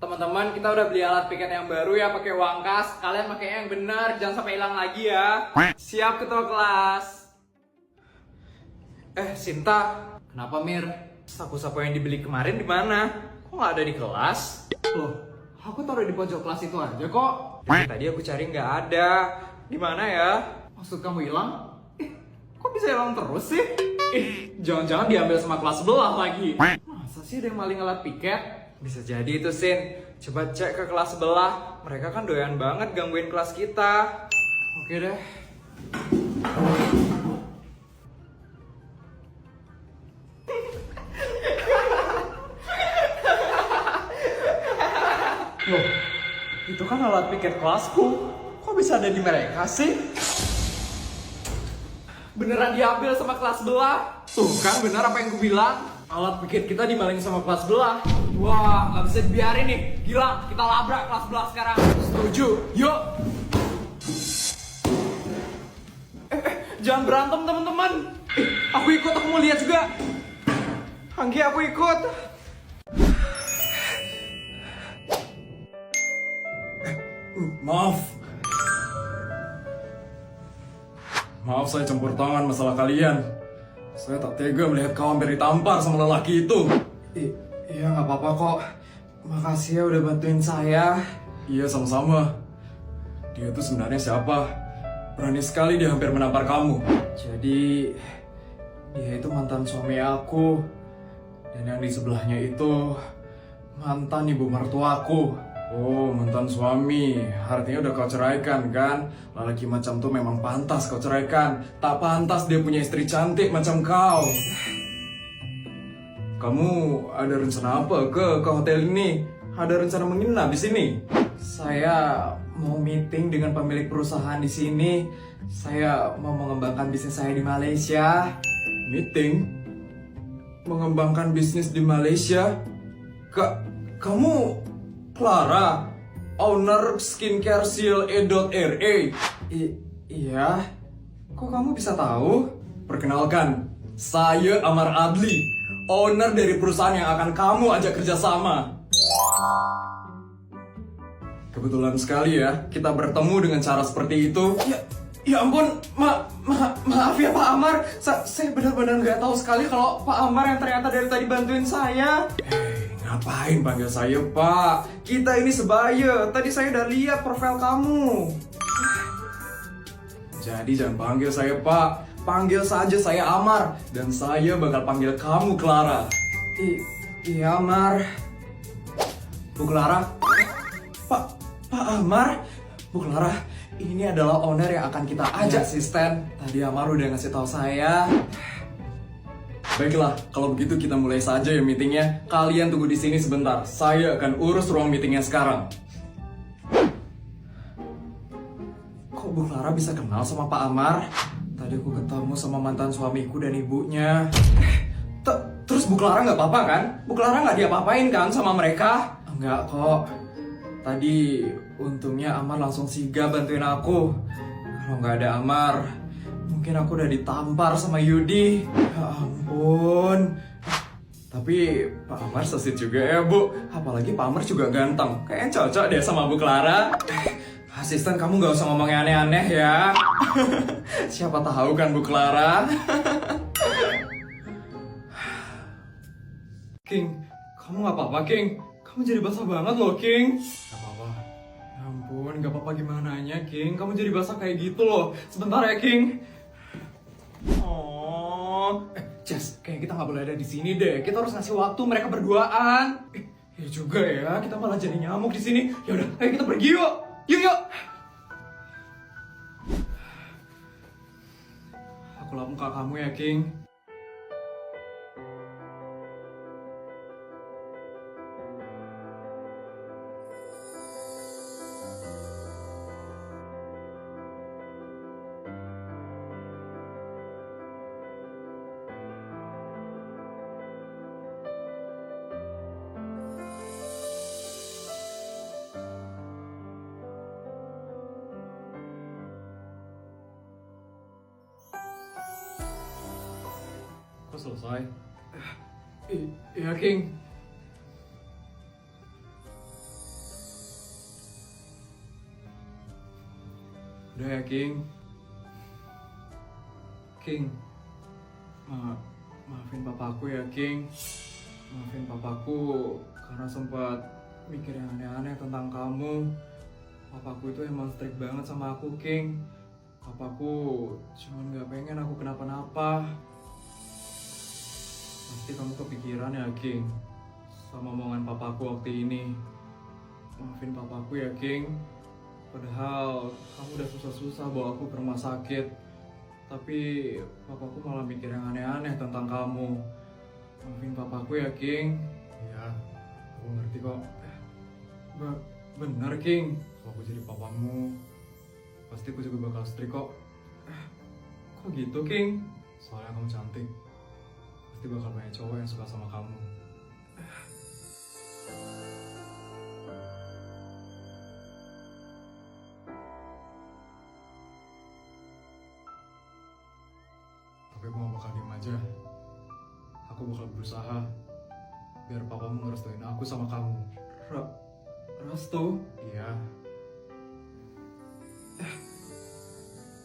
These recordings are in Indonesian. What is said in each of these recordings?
Teman-teman, kita udah beli alat piket yang baru ya, pakai uang kas. Kalian pakai yang benar, jangan sampai hilang lagi ya. Siap ketua kelas. Sinta, kenapa Mir? Sapu-sapu yang dibeli kemarin di mana? Kok nggak ada di kelas? Loh, aku taruh di pojok kelas itu aja kok. Tadi aku cari nggak ada. Di mana ya? Maksud kamu hilang? Kok bisa hilang terus sih? Jangan-jangan diambil sama kelas sebelah lagi. Masa sih ada yang maling alat piket? Bisa jadi itu, Sin. Coba cek ke kelas sebelah. Mereka kan doyan banget gangguin kelas kita. Oke deh. Loh, itu kan alat piket kelasku. Kok bisa ada di mereka sih? Beneran diambil sama kelas sebelah. Tuh kan bener apa yang gue bilang. Alat piket kita dimaling sama kelas sebelah. Wah, gak bisa dibiarin nih. Gila, kita labrak kelas sebelah sekarang. Setuju, yuk. Jangan berantem teman-teman. Aku ikut, aku mau lihat juga. Anggi, aku ikut. Maaf. Maaf saya campur tangan masalah kalian. Saya tak tega melihat kau hampir ditampar sama lelaki itu. Iya, gak apa-apa kok. Makasih ya udah bantuin saya. Iya, sama-sama. Dia tuh sebenarnya siapa? Berani sekali dia hampir menampar kamu. Jadi, dia itu mantan suami aku. Dan yang di sebelahnya itu mantan ibu mertuaku. Oh, mantan suami. Artinya udah kau ceraikan kan? Lelaki macam tuh memang pantas kau ceraikan. Tak pantas dia punya istri cantik macam kau. Kamu ada rencana apa ke hotel ini? Ada rencana menginap di sini? Saya mau meeting dengan pemilik perusahaan di sini. Saya mau mengembangkan bisnis saya di Malaysia. Meeting? Mengembangkan bisnis di Malaysia? Kamu Clara, owner skincare seal.re. Iya. Kok kamu bisa tahu? Perkenalkan, saya Amar Adli, owner dari perusahaan yang akan kamu ajak kerjasama. Kebetulan sekali ya, kita bertemu dengan cara seperti itu. Ya ampun, maaf ya Pak Amar. Saya benar-benar nggak tahu sekali kalau Pak Amar yang ternyata dari tadi bantuin saya. Ngapain panggil saya Pak? Kita ini sebaya. Tadi saya udah lihat profil kamu. Jadi jangan panggil saya Pak. Panggil saja saya Amar. Dan saya bakal panggil kamu Clara. Iya Amar. Bu Clara? Pak Amar? Bu Clara, ini adalah owner yang akan kita ajak. Asisten, tadi Amar udah ngasih tahu saya. Baiklah, kalau begitu kita mulai saja ya meetingnya. Kalian tunggu di sini sebentar. Saya akan urus ruang meetingnya sekarang. Kok Bu Clara bisa kenal sama Pak Amar? Tadi aku ketemu sama mantan suamiku dan ibunya. Terus Bu Clara nggak apa-apa kan? Bu Clara nggak diapa-apain kan sama mereka? Enggak kok. Tadi untungnya Amar langsung sigap bantuin aku. Kalau nggak ada Amar, mungkin aku udah ditampar sama Yudi. Ya ampun. Tapi Pak Amar sesit juga ya Bu. Apalagi Pak Amar juga ganteng. Kayaknya cocok deh sama Bu Clara. Asisten, kamu nggak usah ngomong yang aneh-aneh ya. Siapa tahu kan Bu Clara. King, kamu nggak apa-apa King? Kamu jadi basah banget loh King. Gak apa-apa. Ya ampun, gak apa-apa gimananya King. Kamu jadi basah kayak gitu loh. Sebentar ya King. Jess, kayak kita nggak boleh ada di sini deh. Kita harus ngasih waktu mereka berduaan. Ya juga ya, kita malah jadi nyamuk di sini. Ya udah, ayo kita pergi yuk. Yuk. Aku lap muka kamu ya King. Kok selesai? Iya King. Udah ya, King. King, maafin papaku ya, King. Maafin papaku karena sempat mikir yang aneh-aneh tentang kamu. Papaku itu emang strict banget sama aku, King. Papaku cuman gak pengen aku kenapa-napa. Pasti kamu kepikiran ya, King, sama omongan papaku waktu ini. Maafin papaku ya, King. Padahal kamu udah susah-susah bawa aku ke rumah sakit. Tapi papaku malah mikir yang aneh-aneh tentang kamu. Maafin papaku ya, King. Iya, aku ngerti kok. Bener, King. Kalau aku jadi papamu, pasti aku juga bakal strict kok. Kok gitu, King? Soalnya kamu cantik. Pasti bakal banyak cowok yang suka sama kamu. Tapi aku gak bakal diem aja. Aku bakal berusaha biar papamu ngerestuin aku sama kamu. Restu? Iya.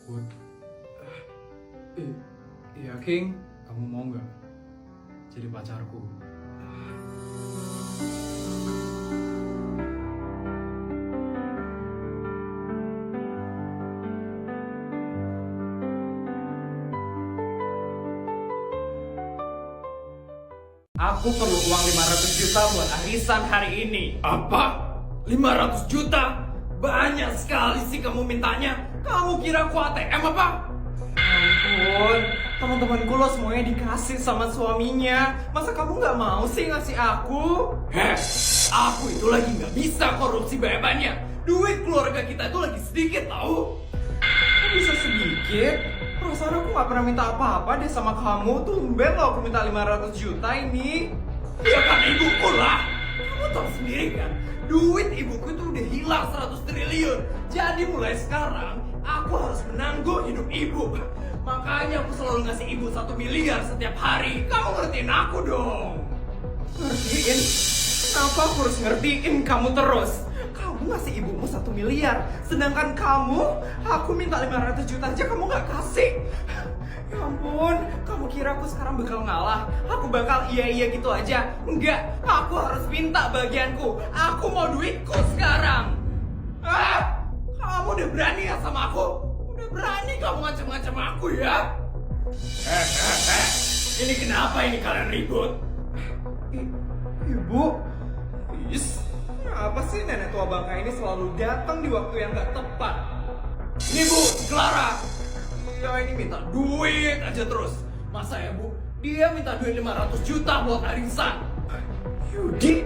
Bud. Iya, King. Kamu mau gak jadi pacarku? Aku perlu uang 500 juta buat arisan hari ini. Apa? 500 juta? Banyak sekali sih kamu mintanya. Kamu kira aku ATM apa? Ampun, teman-temanku lo semuanya dikasih sama suaminya. Masa kamu nggak mau sih ngasih aku? Aku itu lagi nggak bisa korupsi banyak-banyak. Duit keluarga kita itu lagi sedikit tahu. Kok bisa sedikit? Perasaan aku nggak pernah minta apa-apa deh sama kamu. Tumben lo aku minta 500 juta ini. Ya kan ibuku lah. Kamu tahu sendiri kan, duit ibuku itu udah hilang 100 triliun. Jadi mulai sekarang aku harus menanggung hidup ibu. Makanya aku selalu ngasih ibu 1 miliar setiap hari. Kamu ngertiin aku dong. Ngertiin? Kenapa aku harus ngertiin kamu terus? Kamu ngasih ibumu 1 miliar, sedangkan aku minta 500 juta aja kamu gak kasih. Ya ampun, kamu kira aku sekarang bakal ngalah? Aku bakal iya gitu aja? Enggak, aku harus minta bagianku. Aku mau duitku sekarang. Kamu udah berani ya sama aku? Udah berani kamu ngancam-ngancam aku ya? Ini kenapa ini kalian ribut? Ibu? Apa sih nenek tua bangka ini selalu datang di waktu yang gak tepat? Ini Bu, Clara. Ya ini minta duit aja terus. Masa ya Bu, dia minta duit 500 juta buat arisan. Yudi,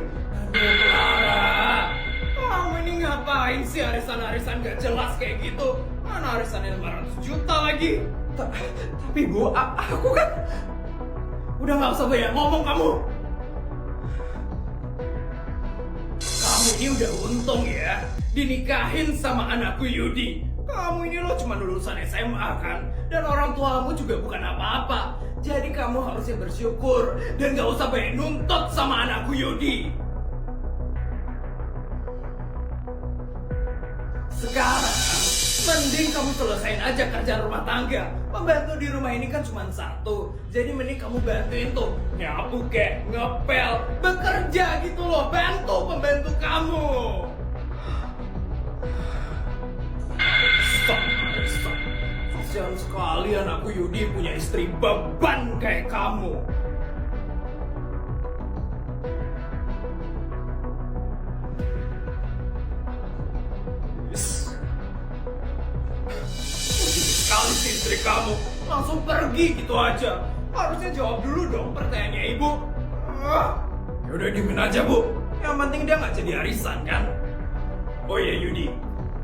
aduh Clara, kamu ini ngapain sih arisan-arisan gak jelas kayak gitu? Mana arisannya 500 juta lagi? Tapi Bu, aku kan udah gak usah banyak ngomong kamu. Kamu ini udah untung ya, dinikahin sama anakku Yudi. Kamu ini lo cuma lulusan SMA kan? Dan orang tuamu juga bukan apa-apa. Jadi kamu harusnya bersyukur dan gak usah banyak nuntut sama anakku Yudi. Sekarang, mending kamu selesain aja kerjaan rumah tangga. Pembantu di rumah ini kan cuma satu. Jadi mending kamu bantuin tuh nyapu kek, ngepel, bekerja gitu loh. Bantu pembantu kamu. Stop. Kasihan sekali anakku Yudi punya istri beban kayak kamu. Sekali sih istri kamu langsung pergi gitu aja. Harusnya jawab dulu dong pertanyaannya ibu. Yaudah diemin aja Bu. Yang penting dia nggak jadi arisan kan. Oh iya Yudi,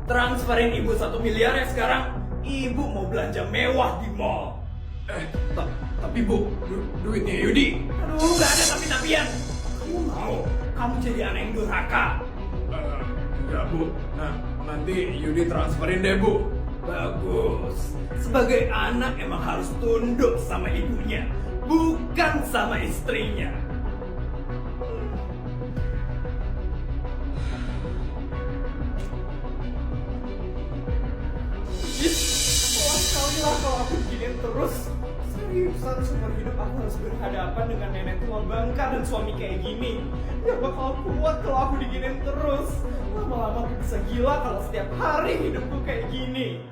transferin ibu 1 miliar ya sekarang. Ibu mau belanja mewah di mall. Tapi Bu, duitnya Yudi. Aduh, nggak ada tapi-tapian. Kamu mau kamu jadi anak yang durhaka? Enggak Bu, nanti Yudi transferin deh Bu. Bagus. Sebagai anak emang harus tunduk sama ibunya, bukan sama istrinya. gila kalau aku beginian terus. Seriusan seumur hidup aku harus berhadapan dengan nenek tua bangka dan suami kayak gini. Ya bakal kuat kalau aku diginiin terus. Lama-lama aku bisa gila kalau setiap hari hidupku kayak gini.